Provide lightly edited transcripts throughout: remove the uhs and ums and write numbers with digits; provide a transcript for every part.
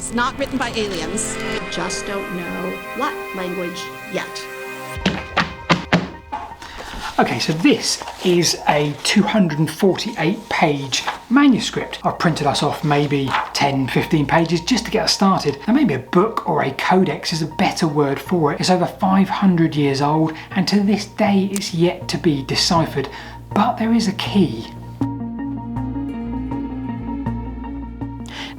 It's not written by aliens. Just don't know what language yet. Okay, so this is a 248-page manuscript. I've printed us off maybe 10, 15 pages just to get us started. Now maybe a book or a codex is a better word for it. It's over 500 years old and to this day it's yet to be deciphered, but there is a key.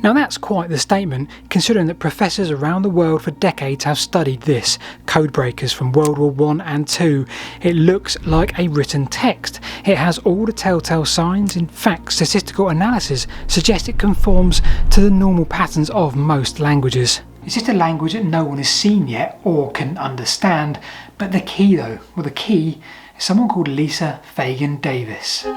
Now that's quite the statement, considering that professors around the world for decades have studied this, codebreakers from World War I and II. It looks like a written text. It has all the telltale signs. In fact, statistical analysis suggests it conforms to the normal patterns of most languages. It's just a language that no one has seen yet or can understand. But the key though, well the key is someone called Lisa Fagin Davis.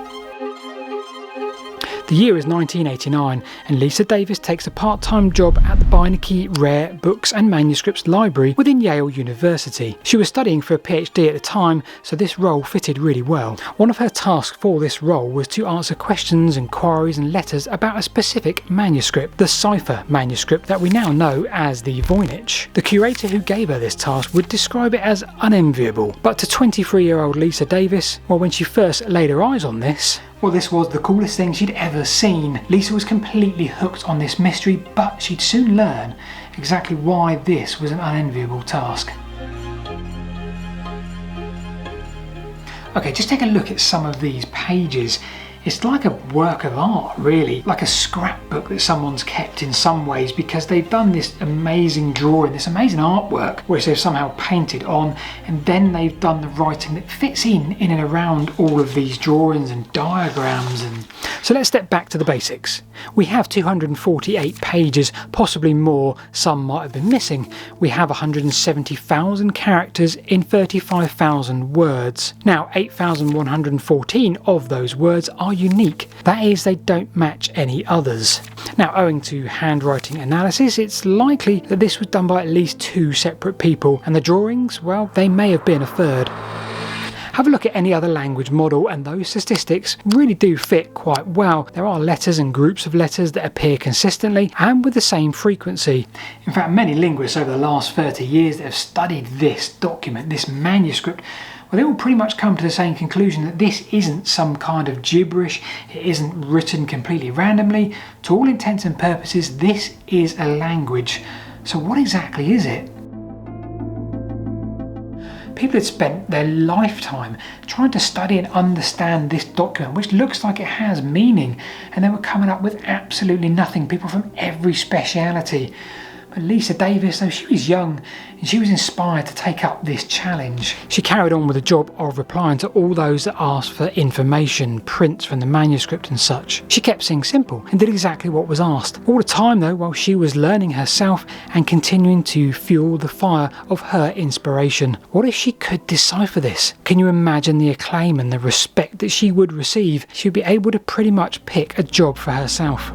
The year is 1989 and Lisa Davis takes a part-time job at the Voynich Rare Books and Manuscripts Library within Yale University. She was studying for a PhD at the time, so this role fitted really well. One of her tasks for this role was to answer questions, inquiries and letters about a specific manuscript, the cipher manuscript that we now know as the Voynich. The curator who gave her this task would describe it as unenviable, but to 23-year-old Lisa Davis, well, when she first laid her eyes on this, well, this was the coolest thing she'd ever seen. Lisa was completely hooked on this mystery, but she'd soon learn exactly why this was an unenviable task. Okay, just take a look at some of these pages. It's like a work of art, really, like a scrapbook that someone's kept in some ways, because they've done this amazing drawing, this amazing artwork, which they've somehow painted on, and then they've done the writing that fits in and around all of these drawings and diagrams. And so let's step back to the basics. We have 248 pages, possibly more, some might have been missing. We have 170,000 characters in 35,000 words. Now, 8,114 of those words are unique. That is, they don't match any others. Now, owing to handwriting analysis, it's likely that this was done by at least 2 separate people, and the drawings, well, they may have been a third. Have a look at any other language model and those statistics really do fit quite well. There are letters and groups of letters that appear consistently and with the same frequency. In fact, many linguists over the last 30 years that have studied this document, this manuscript, well, they all pretty much come to the same conclusion that this isn't some kind of gibberish, it isn't written completely randomly. To all intents and purposes, this is a language. So what exactly is it? People had spent their lifetime trying to study and understand this document, which looks like it has meaning, and they were coming up with absolutely nothing. People from every speciality. But Lisa Davis, though, she was young and she was inspired to take up this challenge. She carried on with the job of replying to all those that asked for information, prints from the manuscript and such. She kept things simple and did exactly what was asked. All the time though, while she was learning herself and continuing to fuel the fire of her inspiration. What if she could decipher this? Can you imagine the acclaim and the respect that she would receive? She would be able to pretty much pick a job for herself.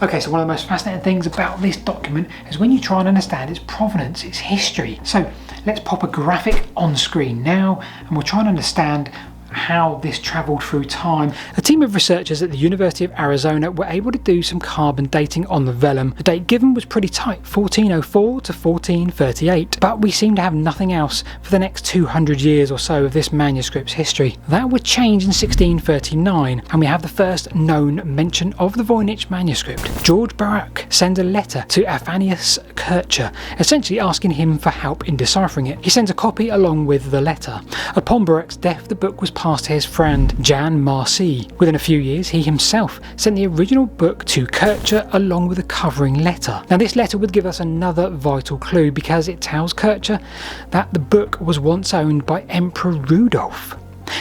Okay, so one of the most fascinating things about this document is when you try and understand its provenance, its history. So let's pop a graphic on screen now and we'll try and understand how this travelled through time. A team of researchers at the University of Arizona were able to do some carbon dating on the vellum. The date given was pretty tight, 1404 to 1438, but we seem to have nothing else for the next 200 years or so of this manuscript's history. That would change in 1639, and we have the first known mention of the Voynich manuscript. George Baruch sends a letter to Aphanius Kircher, essentially asking him for help in deciphering it. He sends a copy along with the letter. Upon Baruch's death, the book was passed to his friend Jan Marcy. Within a few years, he himself sent the original book to Kircher along with a covering letter. Now this letter would give us another vital clue because it tells Kircher that the book was once owned by Emperor Rudolph.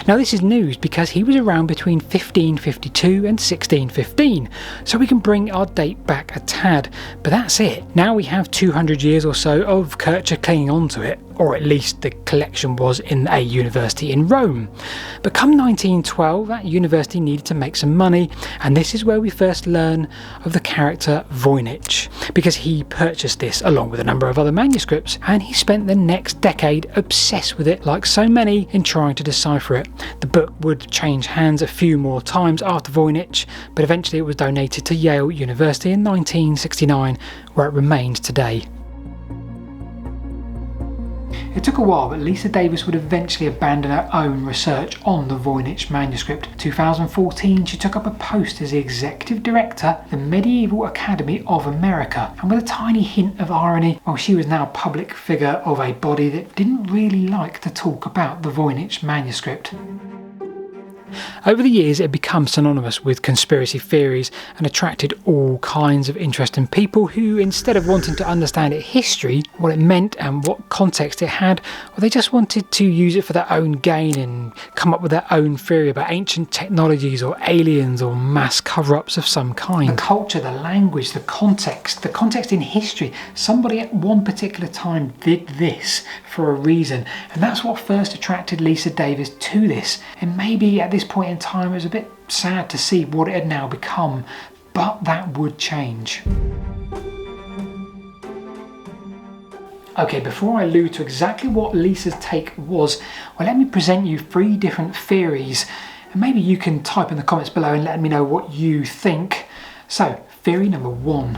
Now this is news because he was around between 1552 and 1615, so we can bring our date back a tad, but that's it. Now we have 200 years or so of Kircher clinging on to it. or at least the collection was in a university in Rome. But come 1912, that university needed to make some money, and this is where we first learn of the character Voynich, because he purchased this along with a number of other manuscripts, and he spent the next decade obsessed with it, like so many, in trying to decipher it. The book would change hands a few more times after Voynich, but eventually it was donated to Yale University in 1969, where it remains today. It took a while, but Lisa Davis would eventually abandon her own research on the Voynich manuscript. 2014, she took up a post as the executive director of the Medieval Academy of America, and with a tiny hint of irony, while she was now a public figure of a body that didn't really like to talk about the Voynich manuscript. Over the years, it had become synonymous with conspiracy theories and attracted all kinds of interesting people who, instead of wanting to understand its history, what it meant and what context it had, well, they just wanted to use it for their own gain and come up with their own theory about ancient technologies or aliens or mass cover-ups of some kind. The culture, the language, the context in history. Somebody at one particular time did this for a reason, and that's what first attracted Lisa Davis to this. And maybe at this point in time it was a bit sad to see what it had now become, but that would change. Okay, before I allude to exactly what Lisa's take was, well, let me present you 3 different theories, and maybe you can type in the comments below and let me know what you think. So, theory number 1.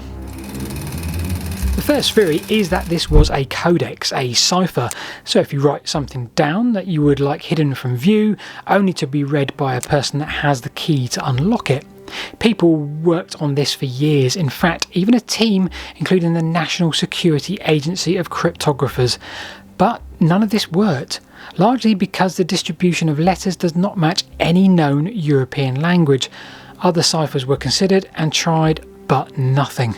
The first theory is that this was a codex, a cipher. So if you write something down that you would like hidden from view, only to be read by a person that has the key to unlock it. People worked on this for years. In fact, even a team, including the National Security Agency of Cryptographers. But none of this worked, largely because the distribution of letters does not match any known European language. Other ciphers were considered and tried, but nothing.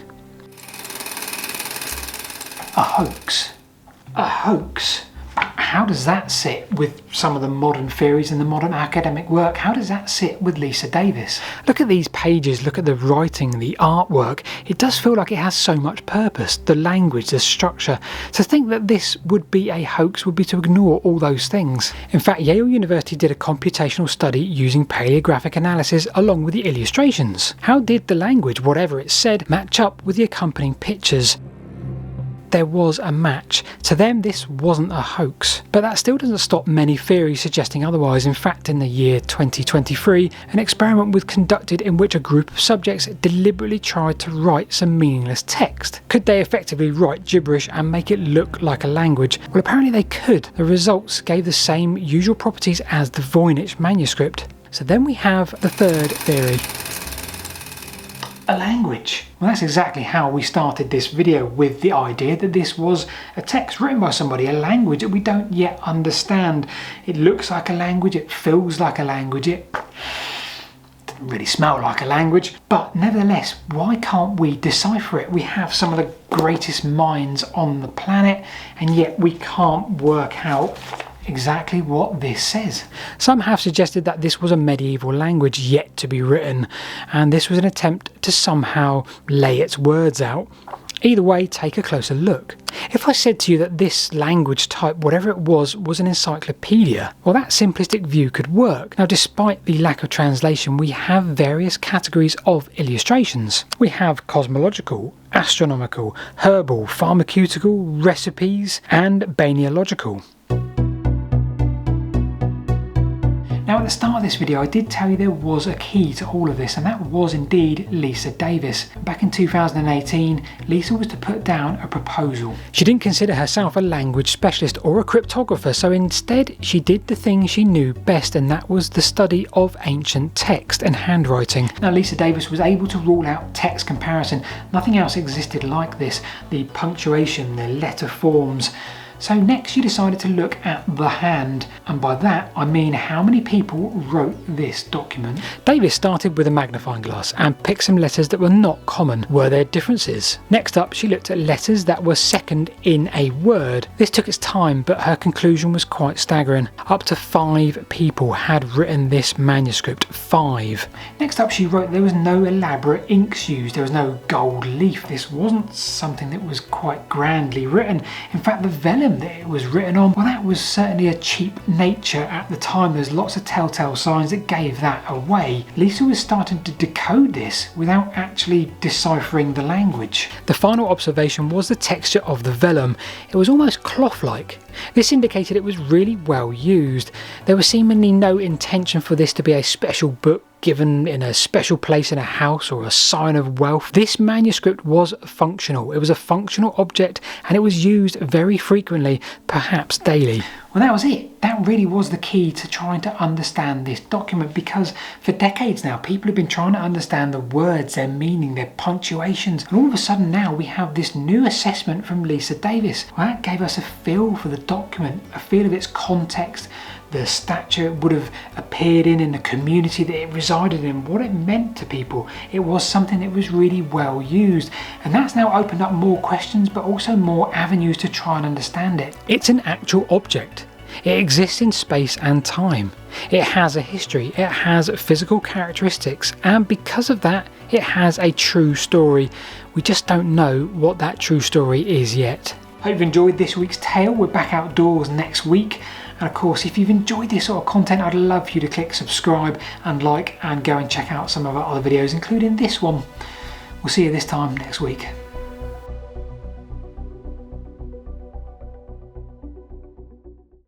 A hoax. A hoax. How does that sit with some of the modern theories and the modern academic work? How does that sit with Lisa Davis? Look at these pages, look at the writing, the artwork. It does feel like it has so much purpose. The language, the structure. To think that this would be a hoax would be to ignore all those things. In fact, Yale University did a computational study using paleographic analysis along with the illustrations. How did the language, whatever it said, match up with the accompanying pictures? There was a match. To them, this wasn't a hoax. But that still doesn't stop many theories suggesting otherwise. In fact, in the year 2023, an experiment was conducted in which a group of subjects deliberately tried to write some meaningless text. Could they effectively write gibberish and make it look like a language? Well, apparently they could. The results gave the same usual properties as the Voynich manuscript. So then we have the third theory. A language. Well, that's exactly how we started this video, with the idea that this was a text written by somebody, a language that we don't yet understand. It looks like a language, it feels like a language, it doesn't really smell like a language, but nevertheless, why can't we decipher it? We have some of the greatest minds on the planet, and yet we can't work out exactly what this says. Some have suggested that this was a medieval language yet to be written, and this was an attempt to somehow lay its words out. Either way, take a closer look. If I said to you that this language type, whatever it was an encyclopedia, well, that simplistic view could work. Now, despite the lack of translation, we have various categories of illustrations. We have cosmological, astronomical, herbal, pharmaceutical, recipes, and Balneological. Now, at the start of this video, I did tell you there was a key to all of this, and that was indeed Lisa Davis. Back in 2018, Lisa was to put down a proposal. She didn't consider herself a language specialist or a cryptographer, so instead she did the thing she knew best, and that was the study of ancient text and handwriting. Now, Lisa Davis was able to rule out text comparison. Nothing else existed like this. The punctuation, the letter forms. So next she decided to look at the hand, and by that I mean how many people wrote this document. Davis started with a magnifying glass and picked some letters that were not common. Were there differences? Next up, she looked at letters that were second in a word. This took its time, but her conclusion was quite staggering. Up to 5 people had written this manuscript. 5. Next up, she wrote there was no elaborate inks used, there was no gold leaf. This wasn't something that was quite grandly written. In fact, the vellum vellum that it was written on, well, that was certainly a cheap nature at the time. There's lots of telltale signs that gave that away. Lisa was starting to decode this without actually deciphering the language. The final observation was the texture of the vellum. It was almost cloth-like. This indicated it was really well used. There was seemingly no intention for this to be a special book given in a special place in a house or a sign of wealth. This manuscript was functional. It was a functional object and it was used very frequently, perhaps daily. Well, that was it. That really was the key to trying to understand this document, because for decades now people have been trying to understand the words, their meaning, their punctuations, and all of a sudden now we have this new assessment from Lisa Davis. Well, that gave us a feel for the document, a feel of its context, the stature it would have appeared in the community that it resided in, what it meant to people. It was something that was really well used, and that's now opened up more questions but also more avenues to try and understand it. It's an actual object. It exists in space and time. It has a history, it has physical characteristics, and because of that it has a true story. We just don't know what that true story is yet. Hope you've enjoyed this week's tale. We're back outdoors next week. And of course, if you've enjoyed this sort of content, I'd love for you to click subscribe and like, and go and check out some of our other videos, including this one. We'll see you this time next week.